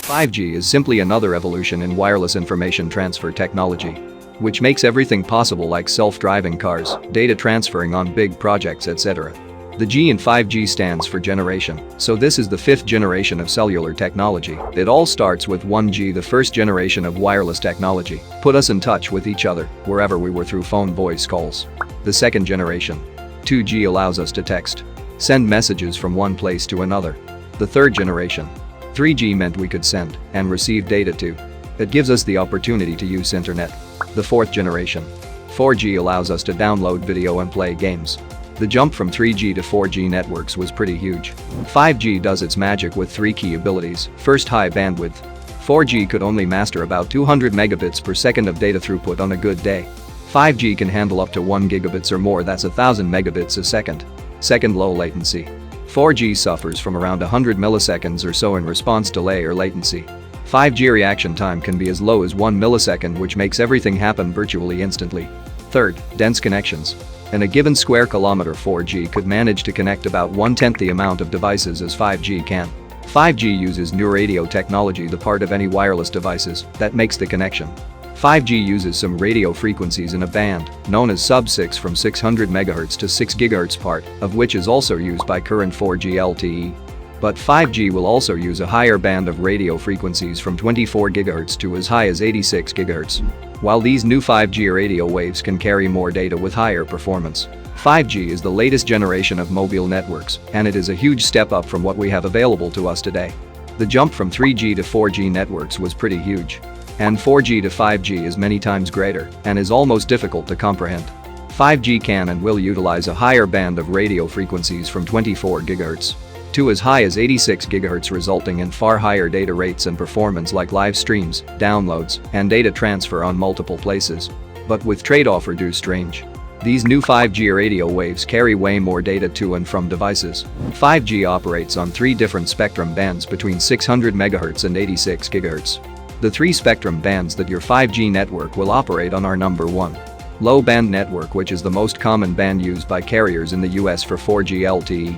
5G is simply another evolution in wireless information transfer technology, which makes everything possible like self-driving cars, data transferring on big projects, etc. The G in 5G stands for generation, so this is the fifth generation of cellular technology. It all starts with 1G, the first generation of wireless technology, put us in touch with each other, wherever we were through phone voice calls. The second generation, 2G, allows us to text, send messages from one place to another. The third generation, 3G, meant we could send and receive data too. It gives us the opportunity to use internet. The fourth generation, 4G, allows us to download video and play games. The jump from 3G to 4G networks was pretty huge. 5G does its magic with three key abilities. First, high bandwidth. 4G could only master about 200 megabits per second of data throughput on a good day. 5G can handle up to 1 gigabits or more, that's 1000 megabits a second. Second, low latency. 4G suffers from around 100 milliseconds or so in response delay or latency. 5G reaction time can be as low as 1 millisecond, which makes everything happen virtually instantly. Third, dense connections. In a given square kilometer, 4G could manage to connect about 1/10 the amount of devices as 5G can. 5G uses new radio technology, the part of any wireless devices that makes the connection. 5G uses some radio frequencies in a band known as sub-6 from 600 MHz to 6 GHz, part of which is also used by current 4G LTE. But 5G will also use a higher band of radio frequencies from 24 GHz to as high as 86 GHz. While these new 5G radio waves can carry more data with higher performance, 5G is the latest generation of mobile networks, and it is a huge step up from what we have available to us today. The jump from 3G to 4G networks was pretty huge. And 4G to 5G is many times greater and is almost difficult to comprehend. 5G can and will utilize a higher band of radio frequencies from 24 GHz to as high as 86 GHz, resulting in far higher data rates and performance like live streams, downloads, and data transfer on multiple places. But with trade-off reduced range. These new 5G radio waves carry way more data to and from devices. 5G operates on three different spectrum bands between 600 MHz and 86 GHz. The three spectrum bands that your 5G network will operate on are: number 1, low band network, which is the most common band used by carriers in the US for 4G LTE.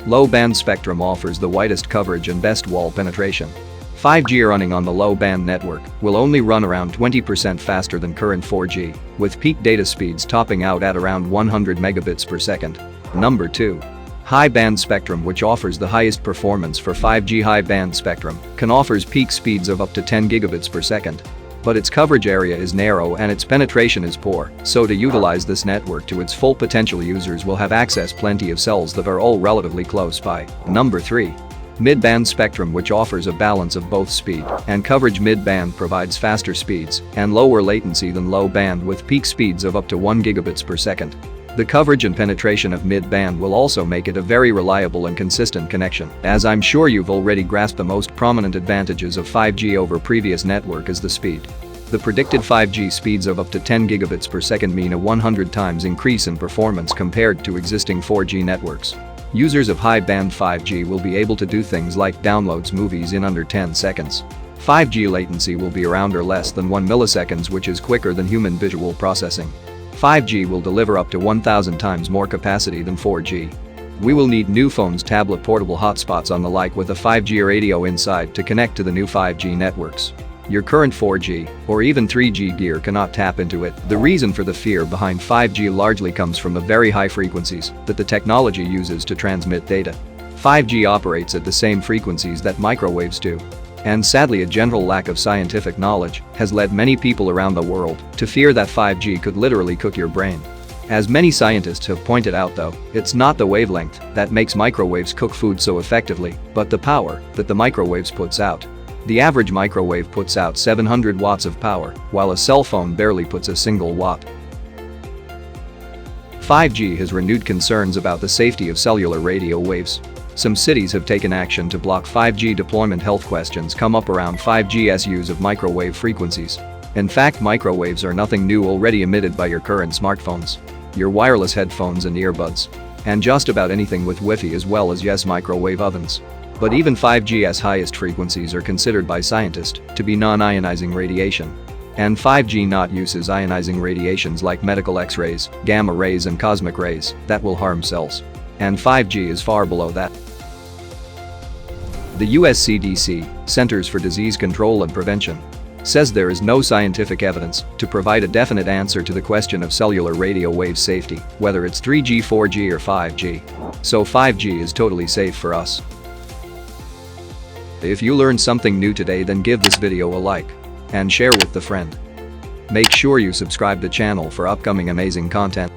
Low band spectrum offers the widest coverage and best wall penetration. 5G running on the low band network will only run around 20% faster than current 4G, with peak data speeds topping out at around 100 megabits per second. Number 2, high band spectrum, which offers the highest performance for 5G. High band spectrum can offers peak speeds of up to 10 gigabits per second. But its coverage area is narrow and its penetration is poor, so to utilize this network to its full potential, users will have access plenty of cells that are all relatively close by. Number 3, mid-band spectrum, which offers a balance of both speed and coverage. Mid-band provides faster speeds and lower latency than low band, with peak speeds of up to 1 gigabits per second. The coverage and penetration of mid-band will also make it a very reliable and consistent connection. As I'm sure you've already grasped, the most prominent advantages of 5G over previous network is the speed. The predicted 5G speeds of up to 10 gigabits per second mean a 100 times increase in performance compared to existing 4G networks. Users of high-band 5G will be able to do things like downloads movies in under 10 seconds. 5G latency will be around or less than 1 milliseconds, which is quicker than human visual processing. 5G will deliver up to 1,000 times more capacity than 4G. We will need new phones, tablet, portable hotspots and the like with a 5G radio inside to connect to the new 5G networks. Your current 4G or even 3G gear cannot tap into it. The reason for the fear behind 5G largely comes from the very high frequencies that the technology uses to transmit data. 5G operates at the same frequencies that microwaves do. And sadly, a general lack of scientific knowledge has led many people around the world to fear that 5G could literally cook your brain. As many scientists have pointed out, though, it's not the wavelength that makes microwaves cook food so effectively, but the power that the microwaves puts out. The average microwave puts out 700 watts of power, while a cell phone barely puts a single watt. 5G has renewed concerns about the safety of cellular radio waves. Some cities have taken action to block 5G deployment. Health questions come up around 5G's use of microwave frequencies. In fact, microwaves are nothing new, already emitted by your current smartphones, your wireless headphones and earbuds, and just about anything with Wi-Fi, as well as yes, microwave ovens. But even 5G's highest frequencies are considered by scientists to be non-ionizing radiation. And 5G not uses ionizing radiations like medical X-rays, gamma rays and cosmic rays that will harm cells. And 5G is far below that. The US CDC, Centers for Disease Control and Prevention, says there is no scientific evidence to provide a definite answer to the question of cellular radio wave safety, whether it's 3G, 4G or 5G. So 5G is totally safe for us. If you learned something new today, then give this video a like and share with the friend. Make sure you subscribe the channel for upcoming amazing content.